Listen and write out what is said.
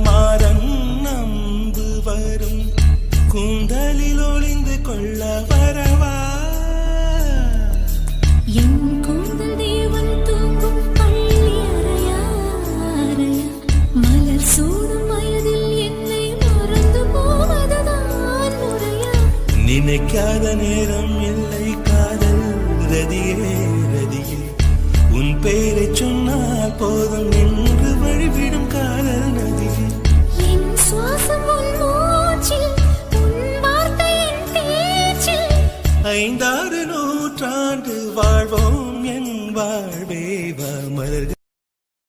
மாறன் நம்பு வரும் கூந்தலில் ஒளிந்து கொள்ள வரவா என் கூந்தல் தேவன் தூங்கும் பள்ளி அறையா அறையா மலர் சூடும் வயதில் என்னை மறந்து போவதுதான் முறையா நினைக்காத நேரம் இல்லை காதல் ரதியே ரதியே உன் பேரை சொன்னால் போதும் என்று வழிவிடும் காதல் நதியே என் சுவாசம் உன் மூச்சில் உன் வார்த்தை என் பேச்சில் 5-6 நூற்றாண்டு வாழ்வோம் என் வாழ்வே வா மலர்கள்